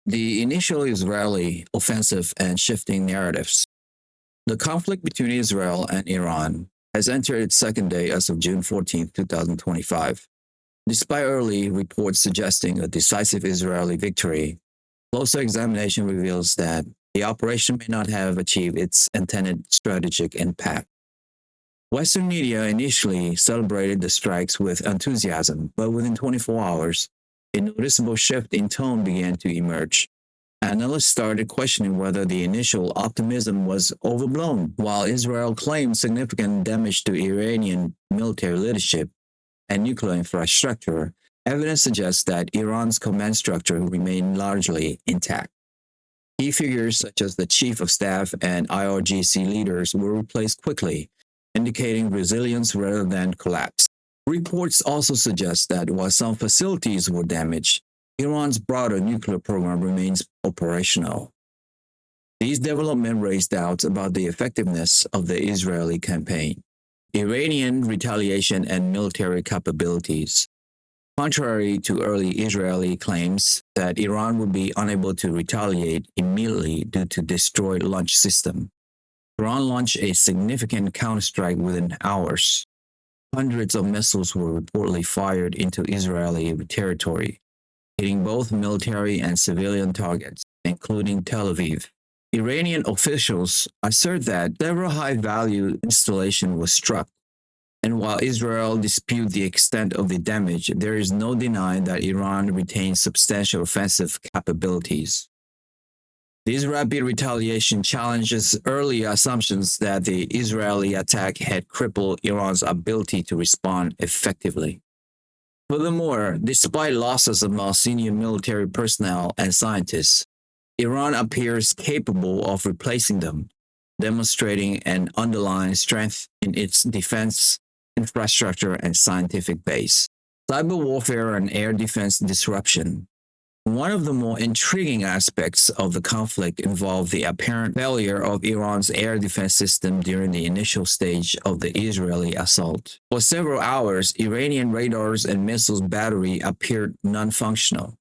The initial Israeli offensive and shifting narratives. The conflict between Israel and Iran has entered its second day as of June 14, 2025. Despite early reports suggesting a decisive Israeli victory, closer examination reveals that the operation may not have achieved its intended strategic impact. Western media initially celebrated the strikes with enthusiasm, but within 24 hours, a noticeable shift in tone began to emerge. Analysts started questioning whether the initial optimism was overblown. While Israel claimed significant damage to Iranian military leadership and nuclear infrastructure, evidence suggests that Iran's command structure remained largely intact. Key figures such as the chief of staff and IRGC leaders were replaced quickly, indicating resilience rather than collapse. Reports also suggest that while some facilities were damaged, Iran's broader nuclear program remains operational. These developments raise doubts about the effectiveness of the Israeli campaign. Iranian retaliation and military capabilities. Contrary to early Israeli claims that Iran would be unable to retaliate immediately due to destroyed launch system, Iran launched a significant counterstrike within hours. Hundreds of missiles were reportedly fired into Israeli territory, hitting both military and civilian targets, including Tel Aviv. Iranian officials assert that several high-value installations were struck, and while Israel disputes the extent of the damage, there is no denying that Iran retains substantial offensive capabilities. This rapid retaliation challenges early assumptions that the Israeli attack had crippled Iran's ability to respond effectively. Furthermore, despite losses among senior military personnel and scientists, Iran appears capable of replacing them, demonstrating an underlying strength in its defense infrastructure and scientific base. Cyber warfare and air defense disruption. One of the more intriguing aspects of the conflict involved the apparent failure of Iran's air defense system during the initial stage of the Israeli assault. For several hours, Iranian radars and missiles battery appeared non-functional,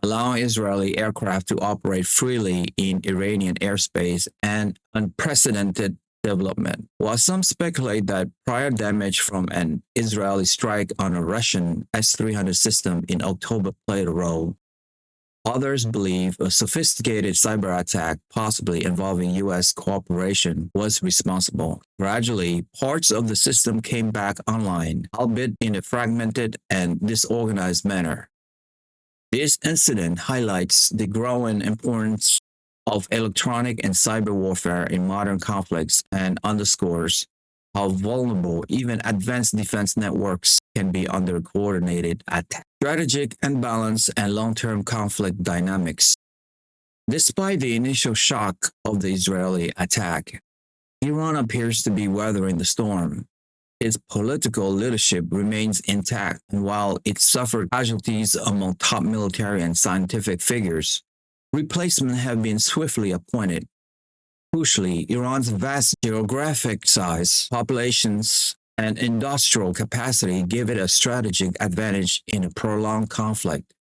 allowing Israeli aircraft to operate freely in Iranian airspace, an unprecedented development. While some speculate that prior damage from an Israeli strike on a Russian S-300 system in October played a role, others believe a sophisticated cyber attack, possibly involving U.S. cooperation, was responsible. Gradually, parts of the system came back online, albeit in a fragmented and disorganized manner. This incident highlights the growing importance of electronic and cyber warfare in modern conflicts and underscores how vulnerable even advanced defense networks can be under coordinated attack. Strategic imbalance and long-term conflict dynamics. Despite the initial shock of the Israeli attack, Iran appears to be weathering the storm. Its political leadership remains intact, and while it suffered casualties among top military and scientific figures, replacements have been swiftly appointed. Crucially, Iran's vast geographic size, populations, and industrial capacity give it a strategic advantage in a prolonged conflict.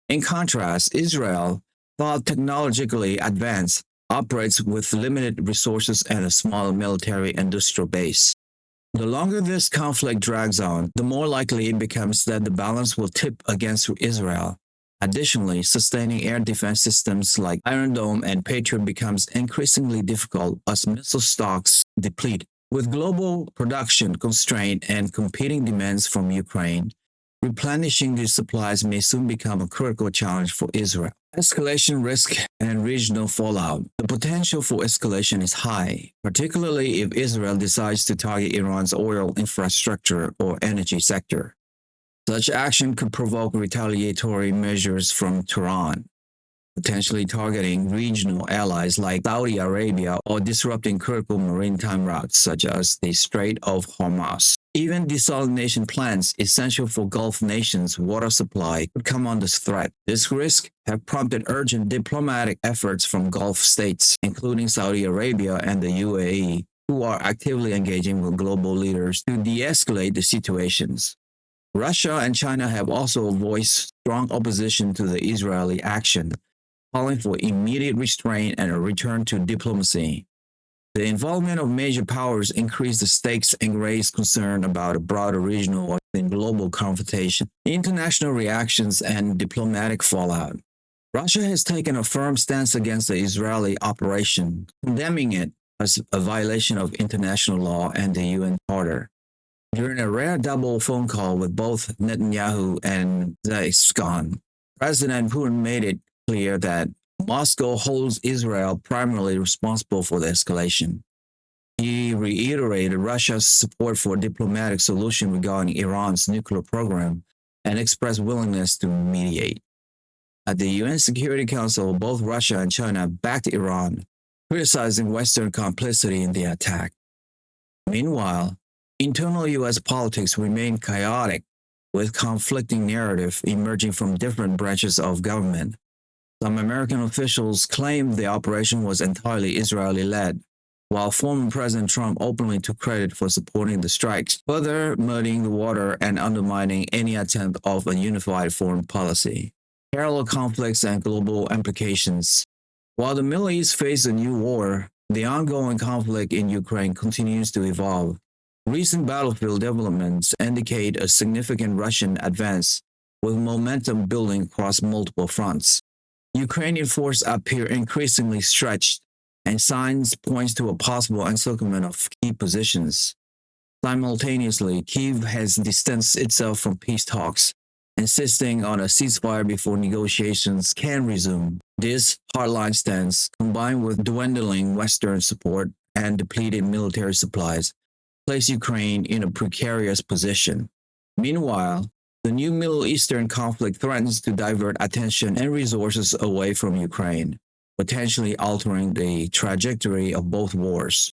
In contrast, Israel, while technologically advanced, operates with limited resources and a small military industrial base. The longer this conflict drags on, the more likely it becomes that the balance will tip against Israel. Additionally, sustaining air defense systems like Iron Dome and Patriot becomes increasingly difficult as missile stocks deplete. With global production constrained and competing demands from Ukraine, replenishing these supplies may soon become a critical challenge for Israel. Escalation risk and regional fallout. The potential for escalation is high, particularly if Israel decides to target Iran's oil infrastructure or energy sector. Such action could provoke retaliatory measures from Tehran, potentially targeting regional allies like Saudi Arabia or disrupting critical maritime routes such as the Strait of Hormuz. Even desalination plants essential for Gulf nations' water supply could come under threat. This risk have prompted urgent diplomatic efforts from Gulf states, including Saudi Arabia and the UAE, who are actively engaging with global leaders to de-escalate the situations. Russia and China have also voiced strong opposition to the Israeli action, calling for immediate restraint and a return to diplomacy. The involvement of major powers increased the stakes and raised concern about a broader regional and global confrontation, international reactions, and diplomatic fallout. Russia has taken a firm stance against the Israeli operation, condemning it as a violation of international law and the UN Charter. During a rare double phone call with both Netanyahu and Escalates, President Putin made it clear that Moscow holds Israel primarily responsible for the escalation. He reiterated Russia's support for a diplomatic solution regarding Iran's nuclear program and expressed willingness to mediate. At the UN Security Council, both Russia and China backed Iran, criticizing Western complicity in the attack. Meanwhile, internal U.S. politics remained chaotic, with conflicting narratives emerging from different branches of government. Some American officials claimed the operation was entirely Israeli-led, while former President Trump openly took credit for supporting the strikes, further muddying the water and undermining any attempt of a unified foreign policy. Parallel conflicts and global implications. While the Middle East faces a new war, the ongoing conflict in Ukraine continues to evolve. Recent battlefield developments indicate a significant Russian advance, with momentum building across multiple fronts. Ukrainian forces appear increasingly stretched, and signs point to a possible encirclement of key positions. Simultaneously, Kyiv has distanced itself from peace talks, insisting on a ceasefire before negotiations can resume. This hardline stance, combined with dwindling Western support and depleted military supplies, place Ukraine in a precarious position. Meanwhile, the new Middle Eastern conflict threatens to divert attention and resources away from Ukraine, potentially altering the trajectory of both wars.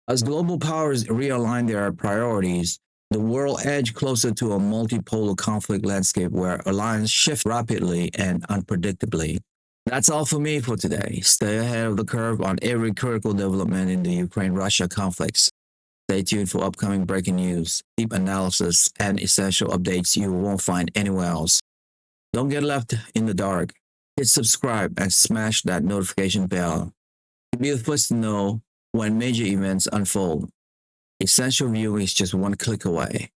As global powers realign their priorities, the world edges closer to a multipolar conflict landscape where alliances shift rapidly and unpredictably. That's all for me for today. Stay ahead of the curve on every critical development in the Ukraine-Russia conflicts. Stay tuned for upcoming breaking news, deep analysis, and essential updates you won't find anywhere else. Don't get left in the dark. Hit subscribe and smash that notification bell to be the first to know when major events unfold. Essential viewing is just one click away.